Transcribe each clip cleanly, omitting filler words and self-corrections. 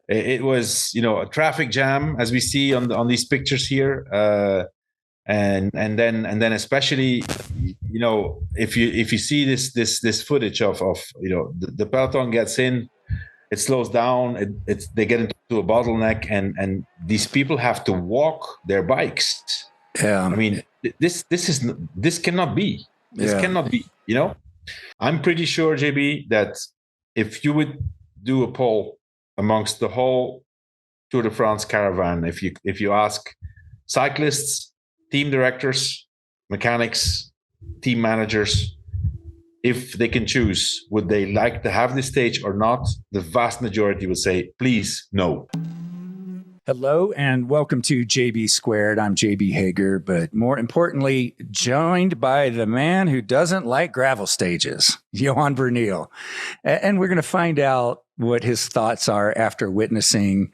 it was, a traffic jam as we see on these pictures here. And then especially, if you see this footage of the peloton gets in, it slows down, they get into a bottleneck, and these people have to walk their bikes. Yeah. I mean, this cannot be. This cannot be. I'm pretty sure, JB, that if you would do a poll amongst the whole Tour de France caravan, if you ask cyclists, team directors, mechanics, team managers, if they can choose, would they like to have this stage or not? The vast majority would say, please, no. Hello and welcome to JB Squared. I'm JB Hager, but more importantly, joined by the man who doesn't like gravel stages, Johan Girmay. And we're going to find out what his thoughts are after witnessing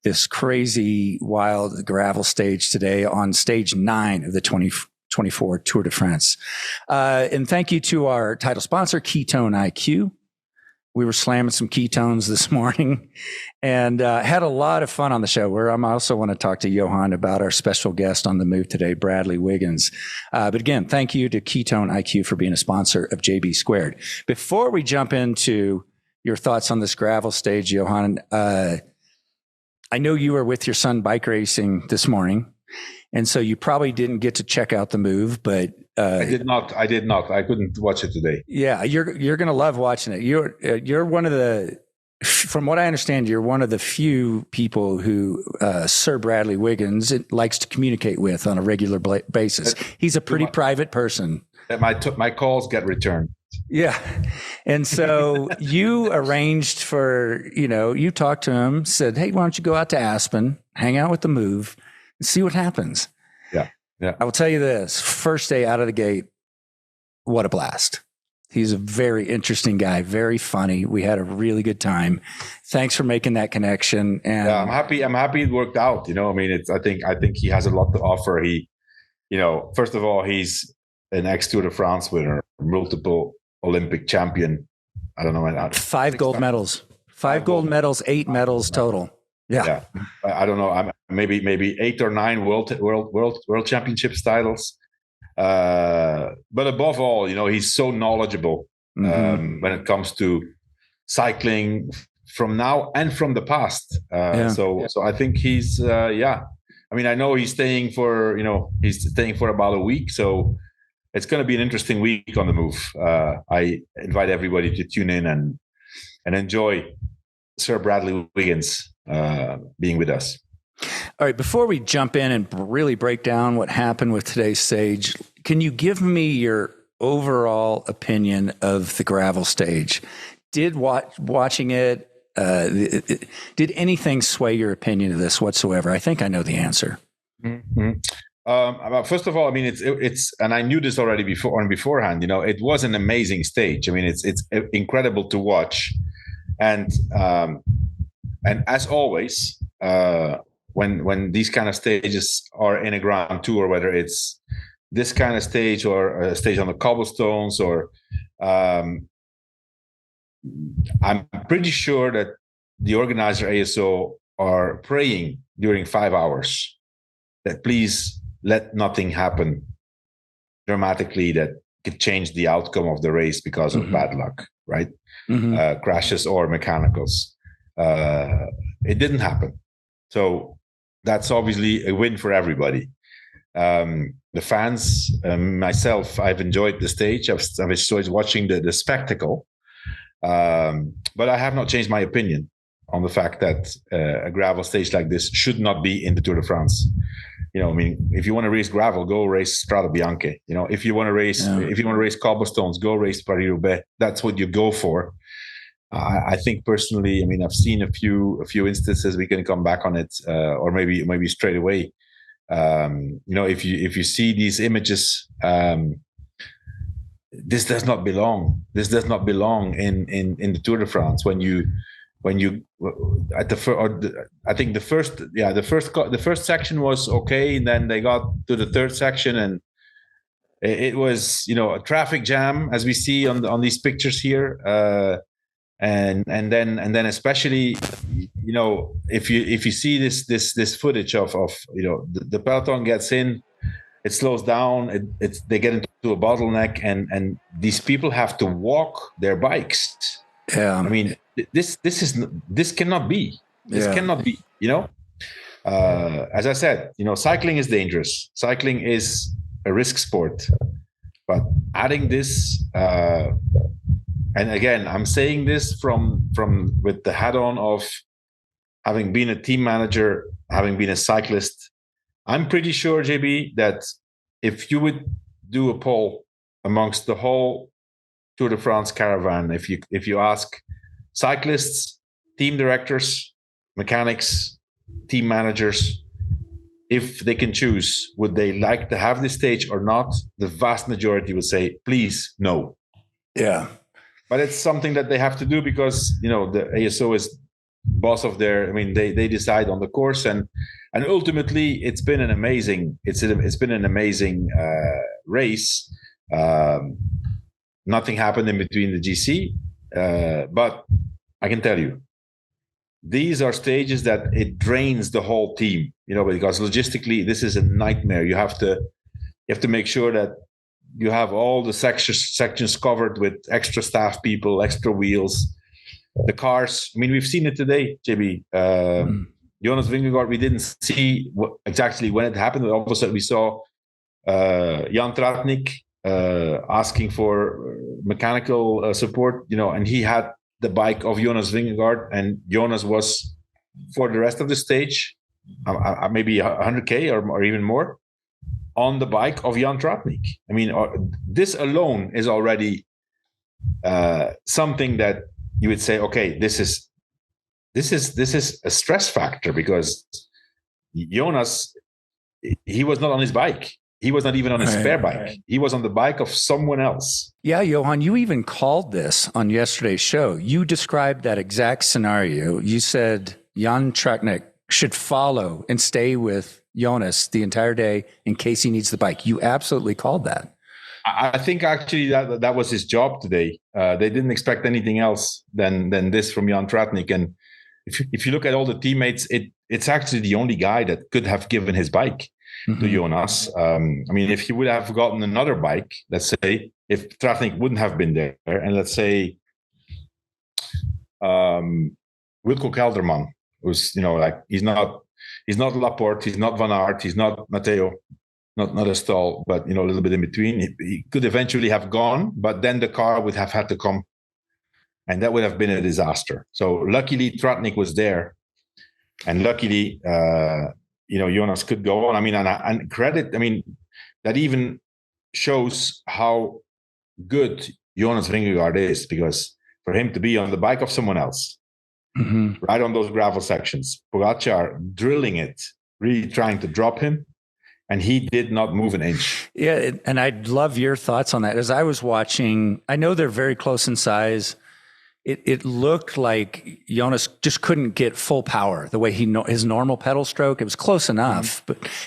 this crazy, wild gravel stage today on stage 9 of the 2024 Tour de France. And thank you to our title sponsor, Ketone IQ. We were slamming some ketones this morning and had a lot of fun on the show, where I also want to talk to Johan about our special guest on the move today, Bradley Wiggins. But again, thank you to Ketone IQ for being a sponsor of JB Squared. Before we jump into your thoughts on this gravel stage, Johan, I know you were with your son bike racing this morning, and so you probably didn't get to check out the move, but I did not. I couldn't watch it today. Yeah, you're going to love watching it. You're one of the, from what I understand, you're one of the few people who Sir Bradley Wiggins likes to communicate with on a regular basis. He's a pretty private person. My calls get returned. Yeah. And so you arranged for, you talked to him, said, hey, why don't you go out to Aspen, hang out with the move, and see what happens. Yeah. I will tell you this, first day out of the gate, what a blast. He's a very interesting guy, very funny. We had a really good time. Thanks for making that connection. And yeah, I'm happy it worked out. I think he has a lot to offer. He, first of all, he's an ex-Tour de France winner, multiple Olympic champion. I don't know. 5 gold medals, 5 gold medals, 8 medals total. Yeah. I don't know. I'm maybe 8 or 9 world championships titles. But above all, he's so knowledgeable when it comes to cycling from now and from the past. So I think he's I know he's staying for about a week. So it's going to be an interesting week on the move. I invite everybody to tune in and enjoy Sir Bradley Wiggins being with us. All right, before we jump in and really break down what happened with today's stage, can you give me your overall opinion of the gravel stage? Did watching it, did anything sway your opinion of this whatsoever? I think I know the answer. Mm-hmm. First of all, it's, and I knew this already beforehand. It was an amazing stage. It's incredible to watch, and as always, when these kind of stages are in a Grand Tour, whether it's this kind of stage or a stage on the cobblestones, or I'm pretty sure that the organizer ASO are praying during 5 hours that please let nothing happen dramatically that could change the outcome of the race because of bad luck, right? Crashes or mechanicals. It didn't happen. So that's obviously a win for everybody. The fans, myself, I've enjoyed the stage. I've enjoyed watching the spectacle. But I have not changed my opinion on the fact that a gravel stage like this should not be in the Tour de France. If you want to race gravel, go race Strade Bianche. If you want to race cobblestones, go race Paris-Roubaix. That's what you go for. I think personally, I've seen a few instances. We can come back on it, or maybe straight away. If you see these images, this does not belong. This does not belong in the Tour de France. I think the first section was okay, and then they got to the third section, and it was a traffic jam as we see on these pictures here. and then especially, if you see this footage of the peloton gets in, it slows down, they get into a bottleneck, and these people have to walk their bikes. Yeah. I mean, this cannot be. This cannot be. As I said, cycling is dangerous. Cycling is a risk sport. But adding this, and again, I'm saying this from with the hat on of having been a team manager, having been a cyclist. I'm pretty sure, JB, that if you would do a poll amongst the whole Tour de France caravan, if you ask cyclists, team directors, mechanics, team managers, if they can choose, would they like to have this stage or not? The vast majority would say, please, no. Yeah. But it's something that they have to do because, the ASO is boss of their, they decide on the course, and ultimately it's been an amazing race. Nothing happened in between the GC, but I can tell you, these are stages that it drains the whole team, because logistically this is a nightmare. You have to make sure that you have all the sections covered with extra staff people, extra wheels, the cars. We've seen it today, JB. Jonas Vingegaard, we didn't see exactly when it happened. All of a sudden we saw Jan Tratnik asking for mechanical support, and he had the bike of Jonas Vingegaard, and Jonas was, for the rest of the stage, maybe 100K or even more, on the bike of Jan Tratnik. This alone is already something that you would say, okay, this is a stress factor, because Jonas, he was not on his bike. He was not even on his spare bike. He was on the bike of someone else. Yeah, Johan, you even called this on yesterday's show. You described that exact scenario. You said Jan Tratnik should follow and stay with Jonas the entire day in case he needs the bike. You absolutely called that. I think actually that was his job today. They didn't expect anything else than this from Jan Tratnik. And if you look at all the teammates, it's actually the only guy that could have given his bike to Jonas. If he would have gotten another bike, let's say, if Tratnik wouldn't have been there, and let's say Wilco Kelderman, who's he's not Laporte, he's not Van Aert, he's not Matteo, not a stall, but a little bit in between. He could eventually have gone, but then the car would have had to come, and that would have been a disaster. So luckily Tratnik was there, and luckily Jonas could go on. And credit. That even shows how good Jonas Vingegaard is, because for him to be on the bike of someone else, right on those gravel sections, Pogacar drilling it, really trying to drop him, and he did not move an inch. Yeah, and I'd love your thoughts on that. As I was watching, I know they're very close in size. It looked like Jonas just couldn't get full power the way his normal pedal stroke. It was close enough,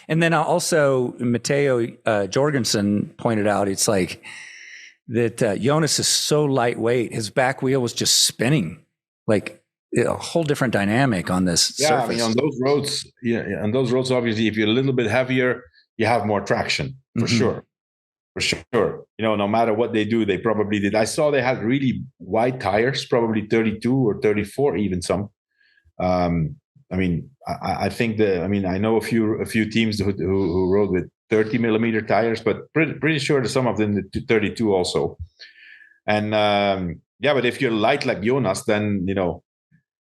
and then also Matteo Jorgensen pointed out, it's like that Jonas is so lightweight, his back wheel was just spinning, like a whole different dynamic on this surface. On those roads, obviously, if you're a little bit heavier, you have more traction for sure. For sure. No matter what they do, they probably did. I saw they had really wide tires, probably 32 or 34, even some. I think I know a few teams who rode with 30 millimeter tires, but pretty sure that some of them did 32 also. And but if you're light like Jonas, then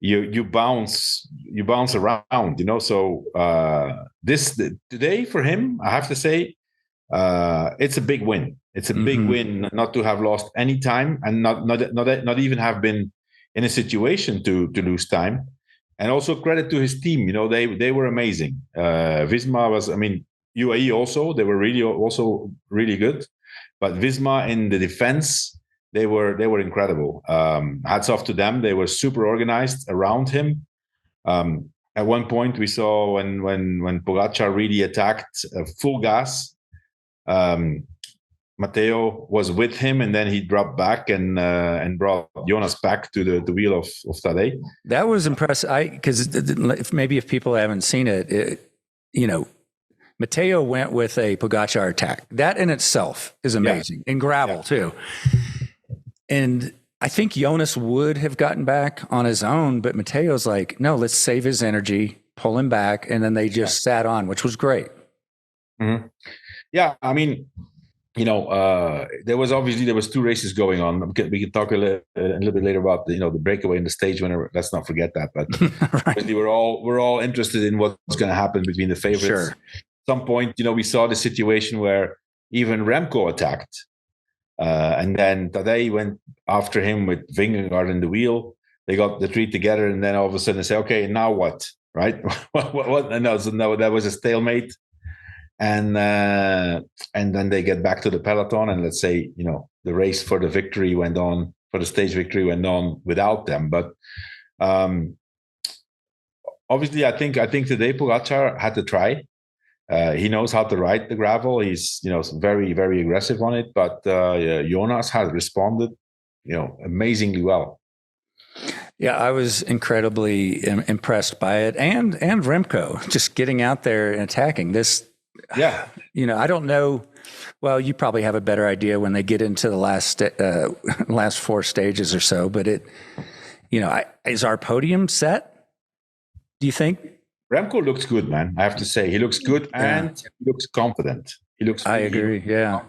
you bounce around. So this today for him, I have to say, it's a big win. It's a big win not to have lost any time, and not even have been in a situation to lose time. And also credit to his team. They were amazing. Visma was, UAE also, they were really good. But Visma in the defense, they were incredible. Hats off to them. They were super organized around him. At one point, we saw when Pogacar really attacked full gas. Matteo was with him, and then he dropped back and brought Jonas back to the wheel of Tadej. That was impressive. Because maybe if people haven't seen it, Matteo went with a Pogacar attack. That in itself is amazing. In gravel too. And I think Jonas would have gotten back on his own, but Matteo's like, no, let's save his energy, pull him back, and then they just sat on, which was great. Mm-hmm. Yeah, I mean, there was 2 races going on. We can talk a little bit later about the breakaway and the stage winner. Let's not forget that. But obviously we're all interested in what's going to happen between the favorites. Sure. At some point, we saw the situation where even Remco attacked, and then Tadej went after him with Vingegaard in the wheel. They got the 3 together, and then all of a sudden they say, "Okay, now what?" Right? what? No, that was a stalemate. And then they get back to the peloton, and let's say the race for the victory went on, for the stage victory went on without them. But obviously, I think today Pogacar had to try. He knows how to ride the gravel. He's very, very aggressive on it. But Jonas has responded amazingly well. Yeah, I was incredibly impressed by it, and Remco just getting out there and attacking this. Yeah. I don't know. Well, you probably have a better idea when they get into the last 4 stages or so, but is our podium set? Do you think? Remco looks good, man. I have to say, he looks good and he looks confident. I agree. Yeah.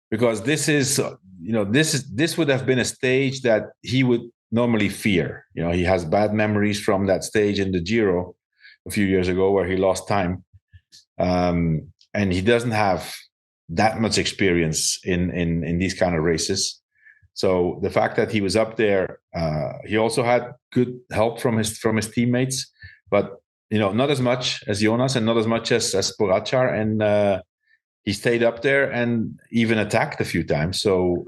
Because this would have been a stage that he would normally fear. He has bad memories from that stage in the Giro a few years ago where he lost time. And he doesn't have that much experience in these kind of races. So the fact that he was up there, he also had good help from his teammates, but not as much as Jonas and not as much as Pogacar. And he stayed up there and even attacked a few times. So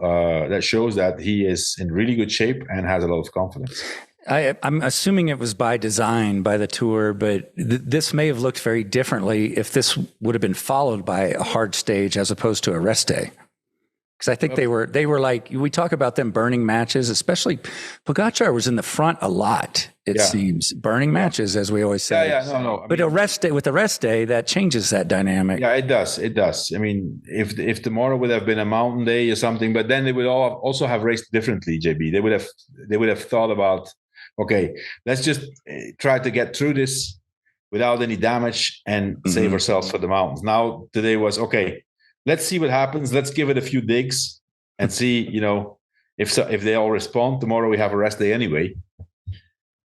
that shows that he is in really good shape and has a lot of confidence. I'm assuming it was by design by the tour, but this may have looked very differently if this would have been followed by a hard stage as opposed to a rest day. Because I think they were like, we talk about them burning matches, especially Pogacar was in the front a lot, it seems. Burning matches, as we always say. No. But a rest day, with a rest day, that changes that dynamic. Yeah, it does. I mean, if tomorrow would have been a mountain day or something, but then they would all also have raced differently, JB. They would have thought about, okay, let's just try to get through this without any damage and save ourselves for the mountains. Now, today was, okay, let's see what happens. Let's give it a few digs and see, if they all respond. Tomorrow we have a rest day anyway.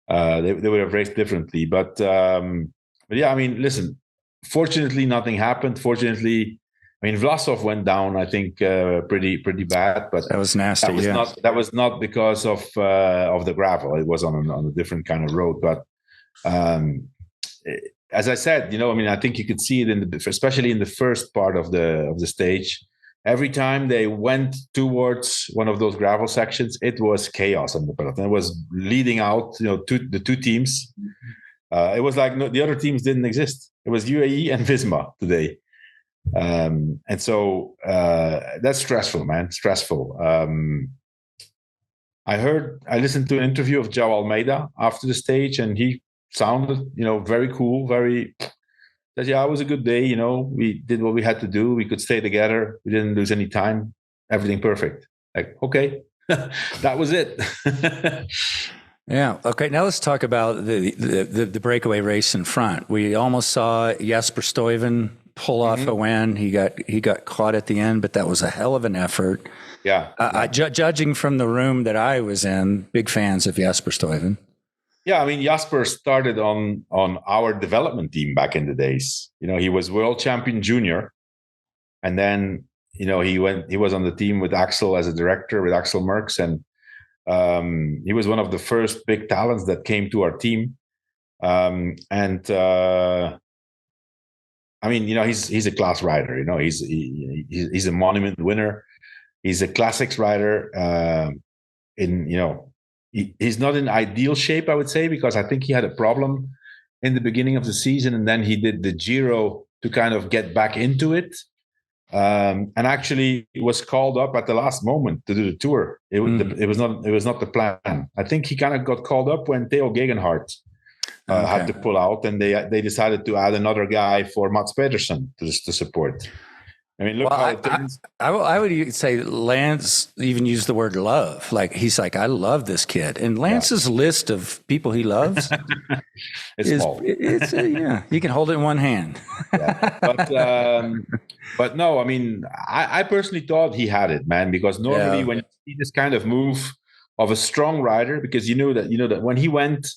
They would have raced differently. But yeah, I mean, listen, fortunately, nothing happened. Fortunately, I mean, Vlasov went down, I think, pretty bad, but that was nasty. That was not because of the gravel. It was on a different kind of road. But as I said, I mean, I think you could see it especially in the first part of the stage. Every time they went towards one of those gravel sections, it was chaos on the peloton. It was leading out, to the 2 teams. It was like the other teams didn't exist. It was UAE and Visma today. And so that's stressful, man. Stressful. I listened to an interview of João Almeida after the stage, and he sounded, very cool, said, it was a good day. We did what we had to do. We could stay together. We didn't lose any time. Everything perfect. Like, okay, that was it. Yeah. Okay. Now let's talk about the breakaway race in front. We almost saw Jasper Stuyven pull off a win. He got caught at the end, but that was a hell of an effort. Yeah. Judging from the room that I was in, big fans of Jasper Stuyven. Yeah, I mean, Jasper started on our development team back in the days. He was world champion junior, and then he was on the team with Axel as a director with Axel Merckx, and he was one of the first big talents that came to our team. I mean, he's a class rider. He's a monument winner. He's a classics rider. He's not in ideal shape, I would say, because I think he had a problem in the beginning of the season, and then he did the Giro to kind of get back into it. and actually was called up at the last moment to do the tour. It was not the plan. I think he kind of got called up when Theo Gegenhardt had to pull out, and they decided to add another guy for Mats Pedersen to support. I mean, look how it turns. I would say Lance even used the word love. Like, he's like, I love this kid. And Lance's list of people he loves it's small. You can hold it in one hand. But no, I mean, I personally thought he had it, man, because normally when you see this kind of move of a strong rider, because you know that when he went,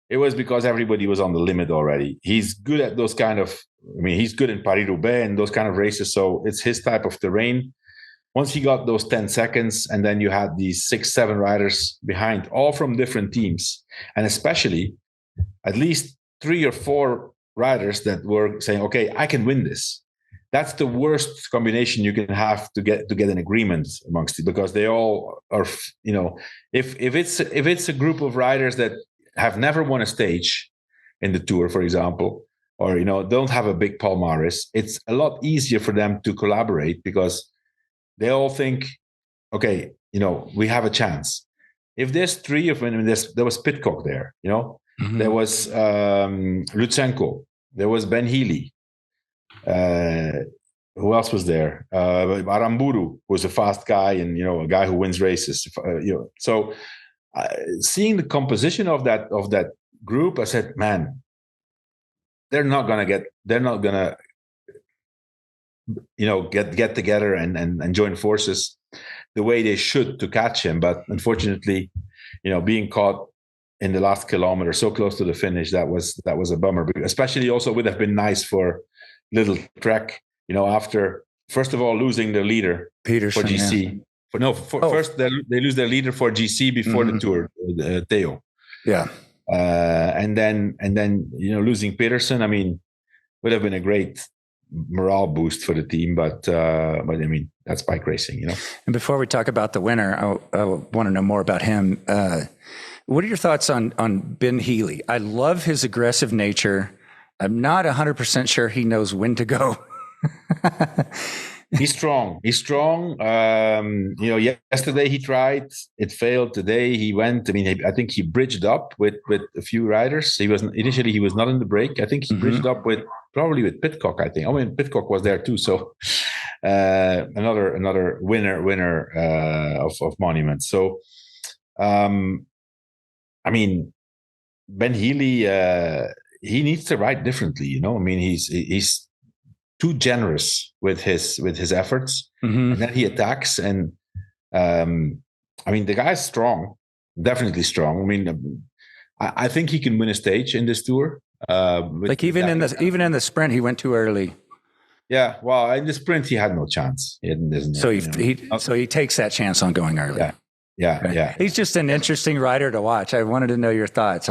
it was because everybody was on the limit already. He's good at those kind of, he's good in Paris-Roubaix and those kind of races. So it's his type of terrain. Once he got those 10 seconds, and then you had these 6-7 riders behind, all from different teams, and especially at least 3 or 4 riders that were saying, okay, I can win this. That's the worst combination you can have to get an agreement amongst it, because they all are, if it's a group of riders that have never won a stage in the Tour, for example, or don't have a big palmares, it's a lot easier for them to collaborate, because they all think, okay, we have a chance. If there's 3 of them, there was Pidcock there, there was Lutsenko, there was Ben Healy. Who else was there? Aramburu was a fast guy, and a guy who wins races. So seeing the composition of that group, I said, man, they're not gonna get together and join forces the way they should to catch him. But unfortunately, being caught in the last kilometer so close to the finish, that was a bummer. Especially also would have been nice for Little Trek, after first of all losing their leader Peterson, for GC. First they lose their leader for GC before the Tour, Theo. Yeah. And then losing Peterson, would have been a great morale boost for the team, but that's bike racing, And before we talk about the winner, I want to know more about him. What are your thoughts on Ben Healy? I love his aggressive nature. I'm not 100% sure he knows when to go. He's strong. Yesterday he tried, it failed. Today he went. I think he bridged up with a few riders. He was not in the break. I think he bridged up probably with Pidcock. I think. Pidcock was there too. So another winner of Monument. So, Ben Healy. He needs to ride differently, he's too generous with his efforts, and then he attacks. And the guy's strong, definitely strong. I think he can win a stage in this Tour. Even in the sprint, he went too early. Yeah, well, in the sprint, he had no chance. So he takes that chance on going early. Yeah. He's just an interesting rider to watch. I wanted to know your thoughts.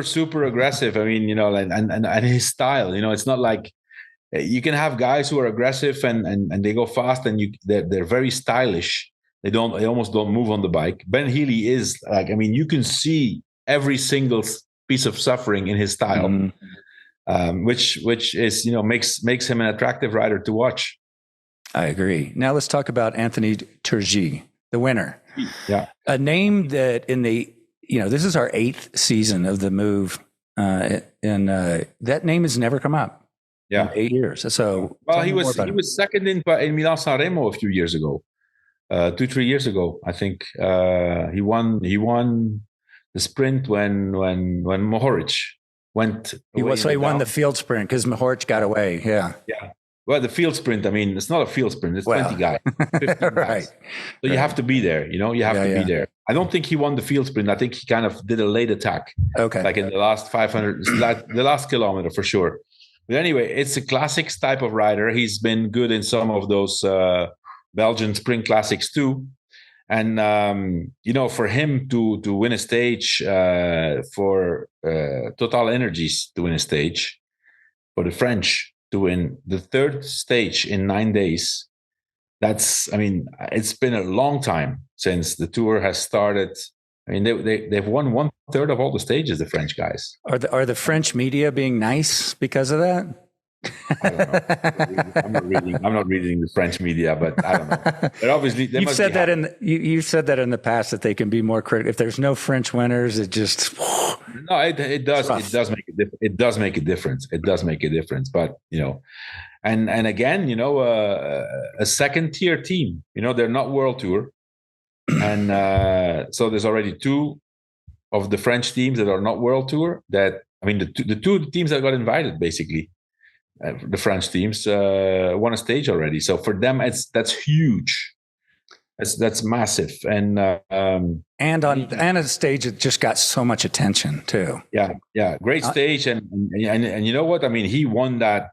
Super aggressive. And his style. It's not like you can have guys who are aggressive and they go fast, and they're very stylish. They almost don't move on the bike. Ben Healy is like, you can see every single piece of suffering in his style, which is makes him an attractive rider to watch. I agree. Now let's talk about Anthony Turgis, the winner. Yeah. A name that this is our 8th season of the move, and that name has never come up. Yeah. In 8 years. So, he was second in Milan-San Remo a few years ago, 2-3 years ago, I think. He won the sprint when Mohoric went. He won the field sprint because Mohoric got away. Yeah. Yeah. Well, the field sprint, it's not a field sprint. It's 20 guys, 15 guys. Right. So you have to be there, you have to be there. I don't think he won the field sprint. I think he kind of did a late attack. Okay. Like in the last 500, the last kilometer for sure. But anyway, it's a classics type of rider. He's been good in some of those Belgian Spring Classics too. And, for him to win a stage, for Total Energies to win a stage, for the French to win the 3rd stage in 9 days, it's been a long time since the Tour has started. They've won 1/3 of all the stages, the French guys. Are the French media being nice because of that? I don't know. I'm not reading the French media, but I don't know. But obviously, you've said that you've said that in the past that they can be more critical. If there's no French winners, it just no, it does. It does make a difference. It does make a difference. It does make a difference. But and again, a second tier team. They're not World Tour, and so there's already two of the French teams that are not World Tour. The two teams that got invited, basically, the French teams won a stage already. So for them, that's huge. That's massive, and a stage that just got so much attention too. Yeah, great stage, and you know what? He won that.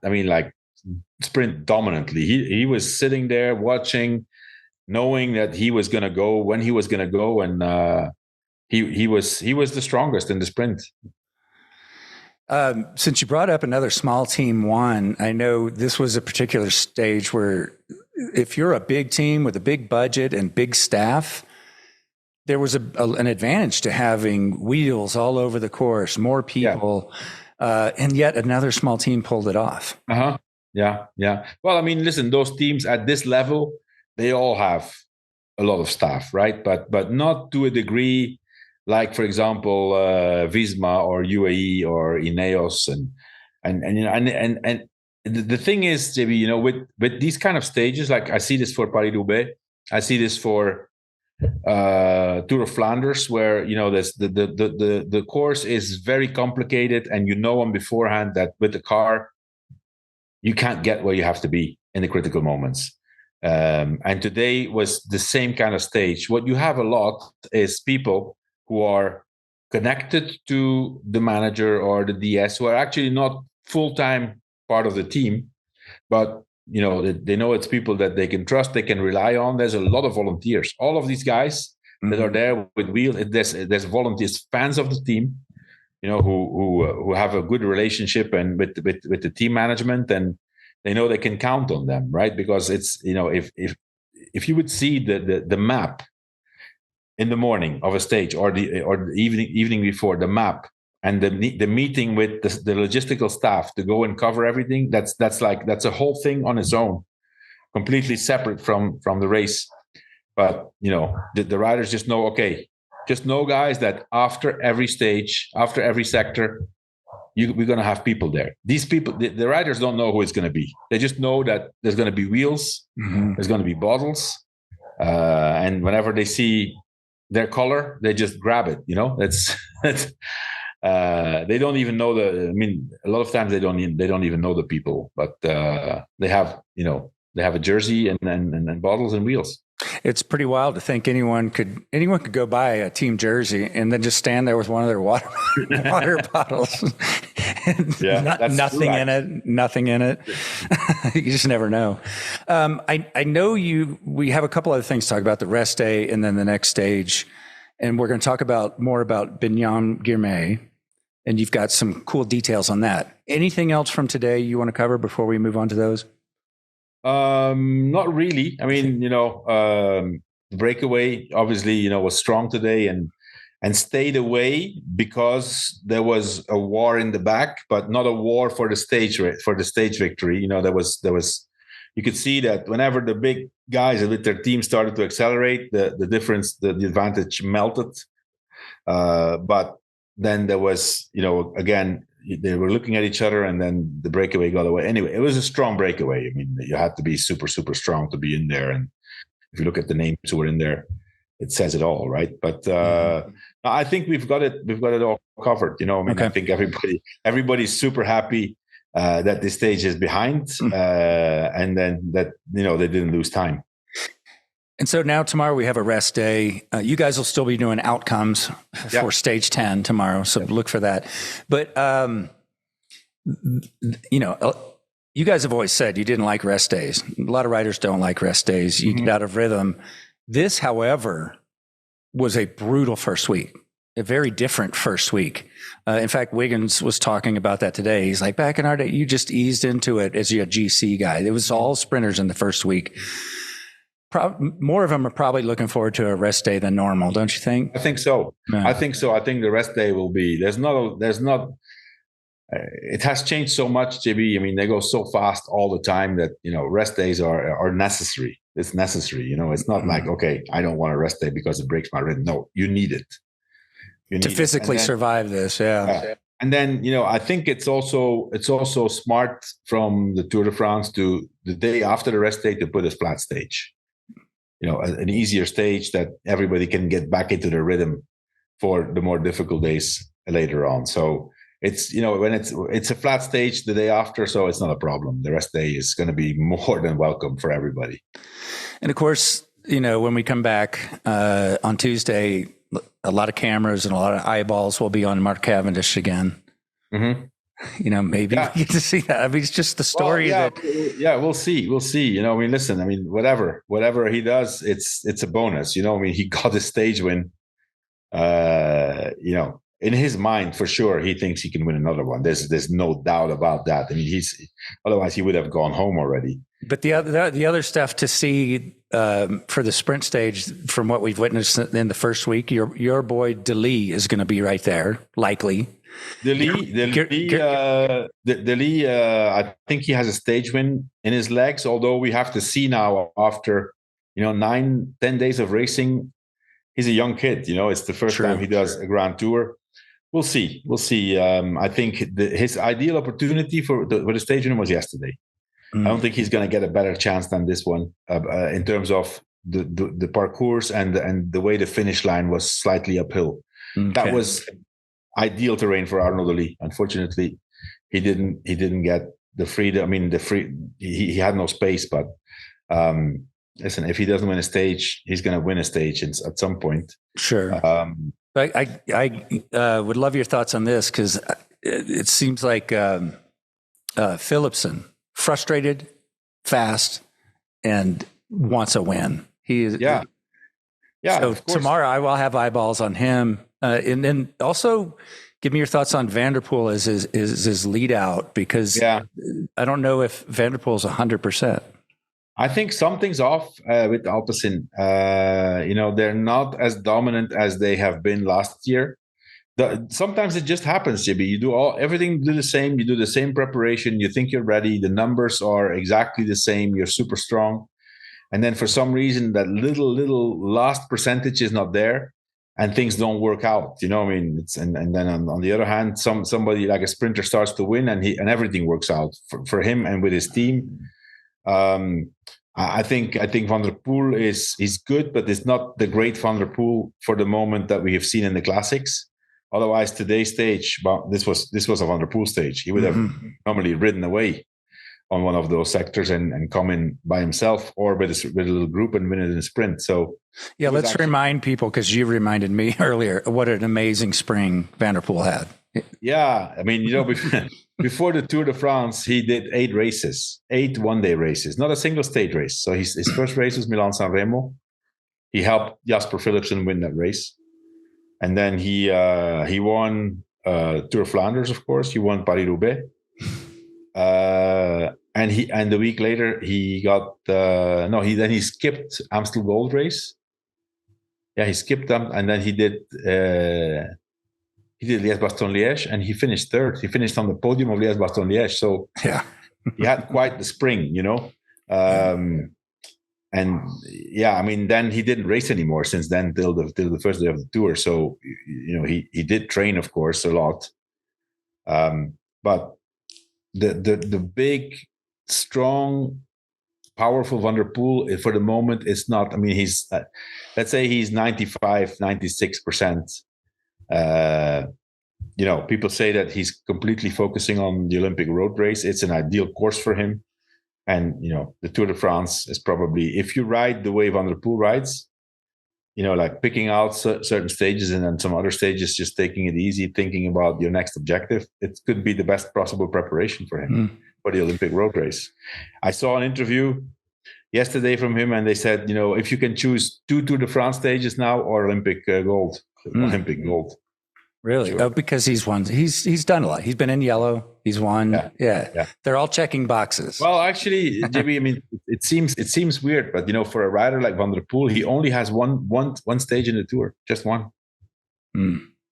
Sprint dominantly. He was sitting there watching, knowing that he was going to go when he was going to go, and he was the strongest in the sprint. Since you brought up another small team won, I know this was a particular stage where if you're a big team with a big budget and big staff, there was an advantage to having wheels all over the course, more people, and yet another small team pulled it off. Yeah. Well, listen, those teams at this level, they all have a lot of staff, right? But not to a degree like, for example, Visma or UAE or Ineos, and the thing is, JB, with these kind of stages, like I see this for Paris-Roubaix, I see this for Tour of Flanders, where there's the course is very complicated, and them beforehand that with the car you can't get where you have to be in the critical moments. And today was the same kind of stage. What you have a lot is people who are connected to the manager or the DS, who are actually not full-time part of the team, but they know it's people that they can trust, they can rely on. There's a lot of volunteers. All of these guys that are there with wheels, there's volunteers, fans of the team, who have a good relationship and with the team management, and they know they can count on them, right? Because it's if you would see the map in the morning of a stage, or the evening before, the map and the meeting with the logistical staff to go and cover everything, that's a whole thing on its own, completely separate from the race. But the riders just know, guys, that after every stage, after every sector, we're going to have people there. These people, the riders don't know who it's going to be. They just know that there's going to be wheels, there's going to be bottles, and whenever they see their color, they just grab it. That's they don't even know a lot of times they don't even know the people, but they have a jersey and bottles and wheels. It's pretty wild to think anyone could go buy a team jersey and then just stand there with one of their water bottles. Nothing in it. You just never know. I know we have a couple other things to talk about, the rest day and then the next stage. And we're going to talk more about Binyam Girmay, and you've got some cool details on that. Anything else from today you want to cover before we move on to those? Not really. Breakaway obviously, was strong today and stayed away because there was a war in the back, but not a war for the stage victory. There was you could see that whenever the big guys with their team started to accelerate, the difference, the advantage melted. But then there was, again, they were looking at each other, and then the breakaway got away. Anyway, it was a strong breakaway. You had to be super, super strong to be in there. And if you look at the names who were in there, it says it all, right? But I think we've got it all covered. I think everybody's super happy that this stage is behind, and then that they didn't lose time. And so now tomorrow we have a rest day. You guys will still be doing outcomes for stage 10 tomorrow. So look for that. But, you guys have always said you didn't like rest days. A lot of riders don't like rest days. You get out of rhythm. This, however, was a brutal first week, a very different first week. In fact, Wiggins was talking about that today. He's like, back in our day, you just eased into it as a GC guy. It was all sprinters in the first week. More of them are probably looking forward to a rest day than normal, don't you think? I think so. Yeah. I think the rest day will be. There's not it has changed so much, JB. I mean, they go so fast all the time that, rest days are necessary. It's necessary. It's not like, okay, I don't want a rest day because it breaks my rhythm. No, you need it. You to need physically survive this. Yeah. And then, I think it's also smart from the Tour de France to the day after the rest day to put a flat stage, an easier stage that everybody can get back into the rhythm for the more difficult days later on. So it's, when it's a flat stage the day after, so it's not a problem. The rest day is going to be more than welcome for everybody. And of course, when we come back on Tuesday, a lot of cameras and a lot of eyeballs will be on Mark Cavendish again. Mm-hmm. Maybe we get to see that. I mean, it's just the story we'll see. Listen, whatever he does, it's a bonus. He got a stage win. In his mind, for sure, he thinks he can win another one. There's no doubt about that. I mean, otherwise he would have gone home already. But the other stuff to see for the sprint stage, from what we've witnessed in the first week, your boy Deli is going to be right there, likely. Deli, I think he has a stage win in his legs. Although we have to see now, after 9-10 days of racing, he's a young kid. It's the first time he does a Grand Tour. We'll see. I think his ideal opportunity for the stage win was yesterday. I don't think he's going to get a better chance than this one in terms of the parcours and the way the finish line was slightly uphill. Okay. That was ideal terrain for Arnaud Deli. Unfortunately, he didn't get the freedom. I mean, he had no space. But listen, if he doesn't win a stage, he's going to win a stage at some point. Sure. I would love your thoughts on this, because it seems like Philipsen, frustrated, fast, and wants a win. He is. Yeah. So tomorrow I will have eyeballs on him, and then also give me your thoughts on Van der Poel as his lead out, because I don't know if Van der Poel's 100%. I think something's off with Alpecin. They're not as dominant as they have been last year. Sometimes it just happens, JB. You do everything the same. You do the same preparation. You think you're ready. The numbers are exactly the same. You're super strong. And then for some reason, that little last percentage is not there, and things don't work out. And then on the other hand, somebody like a sprinter starts to win, and everything works out for him and with his team. I think Van der Poel is good, but it's not the great Van der Poel for the moment that we have seen in the classics. Otherwise, today's stage, well, this was a Van der Poel stage. He would have normally ridden away on one of those sectors and come in by himself or with a little group and win it in a sprint. So let's remind people, because you reminded me earlier, what an amazing spring Van der Poel had. Yeah, I mean, before the Tour de France, he did 8 one-day races, not a single stage race. So his first race was Milan-San Remo. He helped Jasper Philipsen win that race. And then he won Tour of Flanders, of course. He won Paris-Roubaix. And the week later he got he skipped Amstel Gold Race. Yeah, he skipped them, and then he did Liège-Bastogne-Liège, and he finished third. He finished on the podium of Liège-Bastogne-Liège. So he had quite the spring, And I mean, then he didn't race anymore since then till the first day of the Tour. So he did train, of course, a lot. But the big, strong, powerful Van der Poel for the moment is not. I mean, he's let's say he's 95, 96%. People say that he's completely focusing on the Olympic road race. It's an ideal course for him. And, the Tour de France is probably, if you ride the way Van der Poel rides, like picking out certain stages and then some other stages, just taking it easy, thinking about your next objective, it could be the best possible preparation for him for the Olympic road race. I saw an interview yesterday from him, and they said, if you can choose 2 Tour de France stages now or Olympic gold. Olympic gold. Really? Sure. Oh, because he's won. He's done a lot. He's been in yellow. He's won. Yeah. They're all checking boxes. Well, actually, JB, I mean, it seems weird, but for a rider like Van der Poel, he only has one stage in the Tour, just one.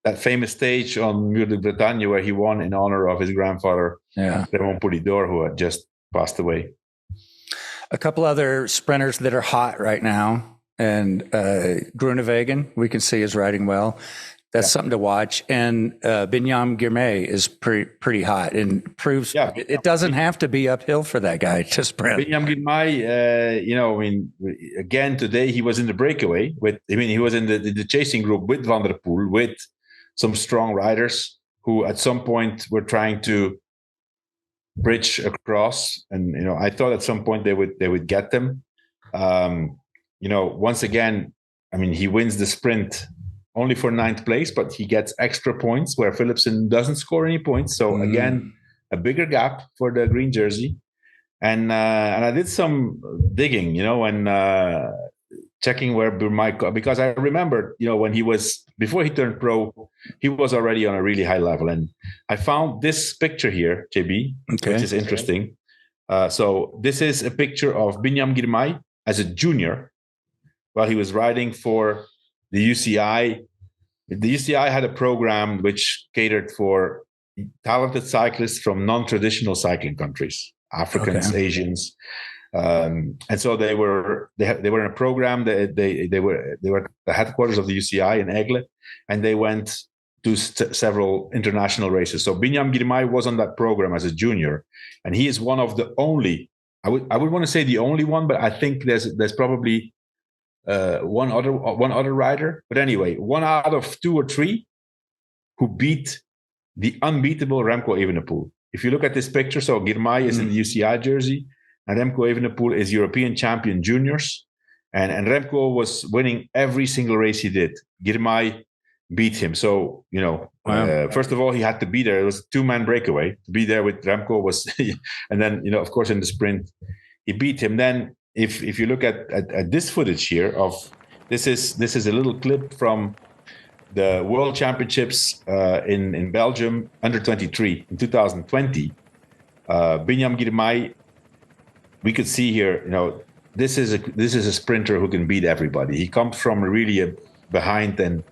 that famous stage on Mur de Bretagne where he won in honor of his grandfather, Raymond Poulidor, who had just passed away. A couple other sprinters that are hot right now, and Groenewegen, we can see, is riding well. That's something to watch. And Binyam Girmay is pretty hot and proves it doesn't have to be uphill for that guy to sprint. Binyam Girmay, again, today he was in the breakaway he was in the chasing group with Van der Poel, with some strong riders who at some point were trying to bridge across. And, I thought at some point they would get them. Once again, he wins the sprint only for 9th place, but he gets extra points where Philipsen doesn't score any points. So again, a bigger gap for the green jersey. And I did some digging, and checking where Girmay, because I remember, when before he turned pro, he was already on a really high level. And I found this picture here, JB, which is interesting. So this is a picture of Binyam Girmay as a junior while he was riding for the UCI. The UCI had a program which catered for talented cyclists from non-traditional cycling countries, Africans, Asians, and so they were in a program. They were at the headquarters of the UCI in Aigle, and they went to several international races. So Binyam Girmay was on that program as a junior, and he is one of the only. I would want to say the only one, but I think there's probably one other rider, but anyway, 1 out of 2 or 3 who beat the unbeatable Remco Evenepoel. If you look at this picture, so Girmay is in the UCI jersey, and Remco Evenepoel is European champion juniors, and Remco was winning every single race he did. Girmay beat him. So first of all, he had to be there. It was a 2-man breakaway. To be there with Remco was, and then of course in the sprint he beat him. Then. If you look at this footage here this is a little clip from the World Championships in Belgium under 23 in 2020. Binyam Girmay, we could see here, this is a sprinter who can beat everybody. He comes from really behind and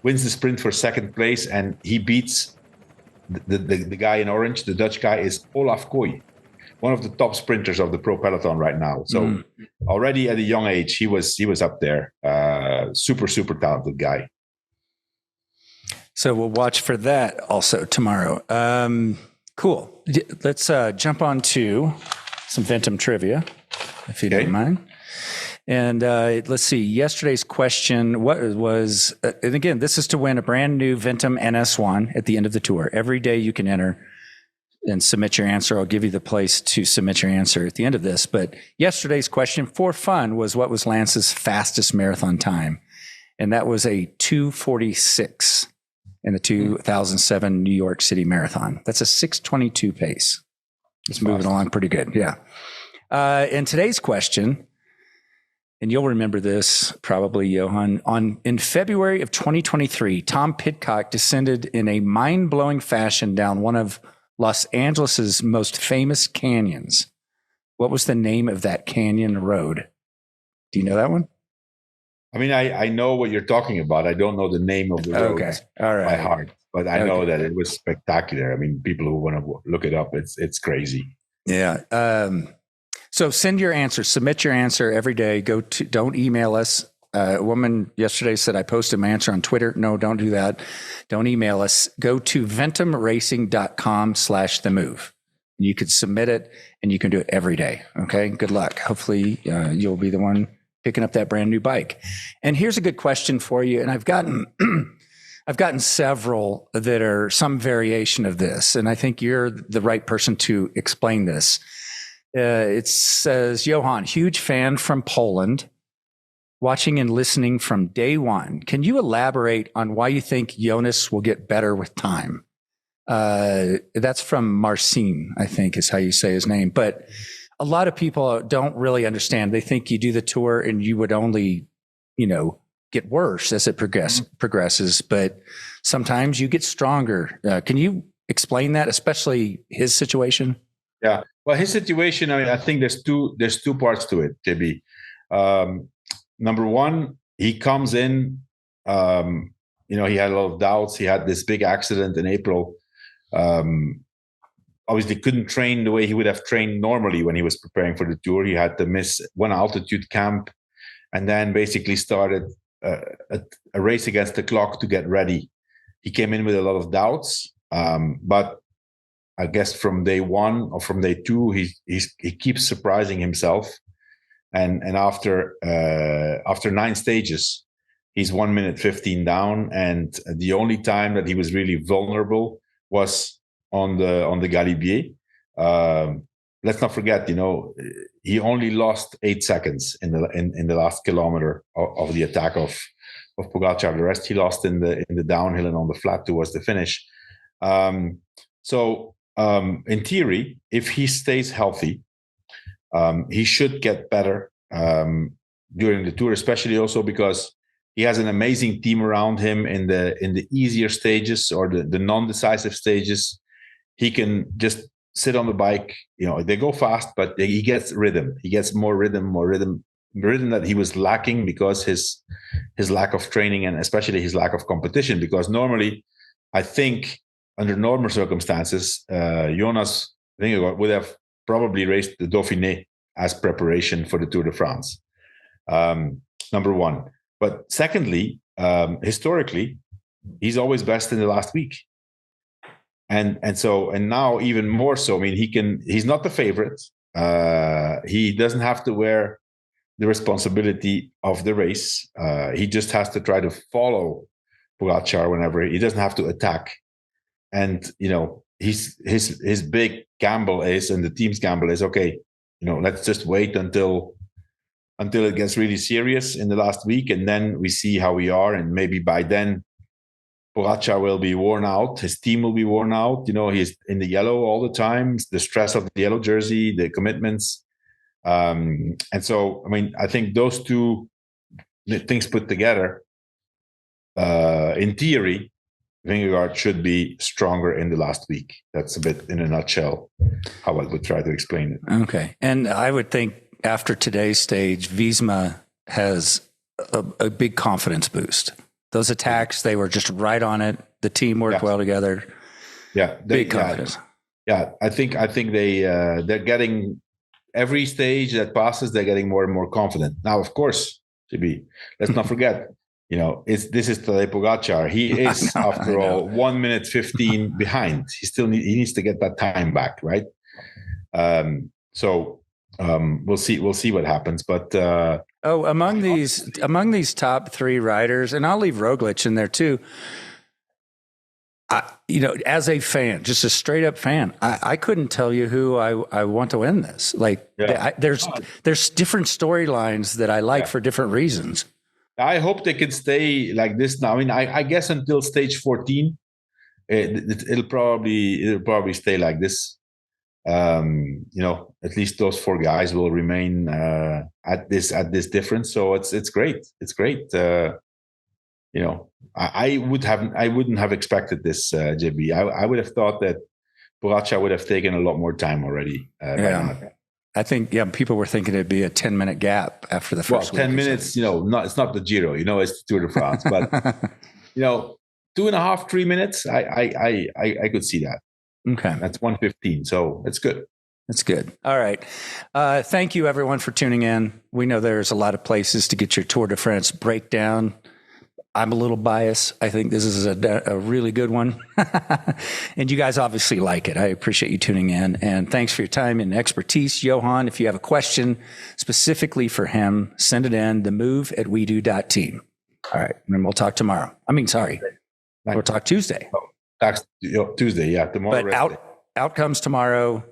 wins the sprint for 2nd place, and he beats the guy in orange. The Dutch guy is Olaf Kooi, one of the top sprinters of the pro peloton right now. So already at a young age, he was up there. Super talented guy. So we'll watch for that also tomorrow. Cool. Let's jump on to some Ventum Trivia, if you don't mind. And let's see, yesterday's question, what was, and again, this is to win a brand new Ventum NS1 at the end of the tour. Every day you can enter and submit your answer. I'll give you the place to submit your answer at the end of this. But yesterday's question for fun was, what was Lance's fastest marathon time? And that was a 2:46 in the 2007 New York City Marathon. That's a 6:22 pace. It's moving along pretty good. Yeah. And today's question, and you'll remember this probably, Johan, in February of 2023, Tom Pidcock descended in a mind-blowing fashion down one of Los Angeles's most famous canyons. What was the name of that canyon road? Do you know that one? I know what you're talking about. I don't know the name of the road by heart, but I know that it was spectacular. People who want to look it up, it's crazy. Yeah. So send your answer, submit your answer every day. Don't email us. A woman yesterday said I posted my answer on Twitter. No, don't do that. Don't email us. Go to ventumracing.com/themove. You can submit it, and you can do it every day. Okay. Good luck. Hopefully you'll be the one picking up that brand new bike. And here's a good question for you. And I've gotten several that are some variation of this, and I think you're the right person to explain this. It says, Johan, huge fan from Poland, watching and listening from day one. Can you elaborate on why you think Jonas will get better with time? That's from Marcin, I think is how you say his name. But a lot of people don't really understand. They think you do the tour and you would only, get worse as it progresses. But sometimes you get stronger. Can you explain that, especially his situation? Yeah. Well, his situation, I think there's two parts to it, JB. Number one, he comes in he had a lot of doubts. He had this big accident in April. Obviously couldn't train the way he would have trained normally when he was preparing for the Tour. He had to miss one altitude camp and then basically started a race against the clock to get ready. He came in with a lot of doubts, but I guess from day one or from day two, he keeps surprising himself. And after 9 stages, he's 1 minute 15 down. And the only time that he was really vulnerable was on the Galibier. Let's not forget, he only lost 8 seconds in the last kilometer of the attack of Pogačar. The rest he lost in the downhill and on the flat towards the finish. So in theory, if he stays healthy, he should get better during the Tour, especially also because he has an amazing team around him in the easier stages or the non-decisive stages. He can just sit on the bike. They go fast, but he gets rhythm. He gets more rhythm that he was lacking because his lack of training and especially his lack of competition. Because normally, I think under normal circumstances, Jonas Vingegaard would have probably raced the Dauphiné as preparation for the Tour de France. Number one. But secondly, historically, he's always best in the last week. And now even more so. I mean, he's not the favorite. He doesn't have to wear the responsibility of the race. He just has to try to follow Pogačar whenever. He doesn't have to attack. And his big gamble is, and the team's gamble is, okay, let's just wait until it gets really serious in the last week, and then we see how we are, and maybe by then Pogačar will be worn out, his team will be worn out. He's in the yellow all the time, the stress of the yellow jersey, the commitments. And so, I mean, I think those two things put together, in theory, Vingegaard should be stronger in the last week. That's a bit in a nutshell how I would try to explain it. Okay. And I would think after today's stage, Visma has a big confidence boost. Those attacks, they were just right on it. The team worked well together. Yeah. Big confidence. Yeah. I think they're getting every stage that passes, they're getting more and more confident. Now, of course, JB, let's not forget, this is Tadej Pogačar. He is, after all, 1 minute 15 behind. He needs to get that time back, right? So we'll see what happens. But among these top 3 riders, and I'll leave Roglic in there too. As a fan, just a straight up fan, I couldn't tell you who I want to win this. There's different storylines that I like for different reasons. I hope they can stay like this now. I mean, I guess until stage 14, it'll probably stay like this. At least those 4 guys will remain at this difference. So it's great. It's great. I wouldn't have expected this, JB. I would have thought that Pogačar would have taken a lot more time already. I think, people were thinking it'd be a 10-minute gap after the first 10 minutes, it's not the Giro, it's the Tour de France. But, 2.5, 3 minutes, I could see that. Okay. That's 1:15. So it's good. That's good. All right. Thank you, everyone, for tuning in. We know there's a lot of places to get your Tour de France breakdown. I'm a little biased. I think this is a really good one. And you guys obviously like it. I appreciate you tuning in. And thanks for your time and expertise. Johan, if you have a question specifically for him, send it in, themove@wedo.team. All right. And then we'll talk tomorrow. We'll talk Tuesday. Tuesday, yeah. Tomorrow. But outcomes tomorrow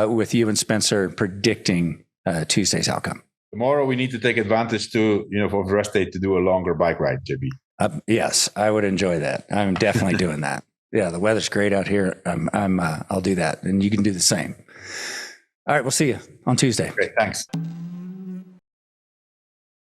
with you and Spencer predicting Tuesday's outcome. Tomorrow we need to take advantage for the rest day to do a longer bike ride, JB. Yes, I would enjoy that. I'm definitely doing that. Yeah, the weather's great out here. I'll do that, and you can do the same. All right, we'll see you on Tuesday. Great, thanks.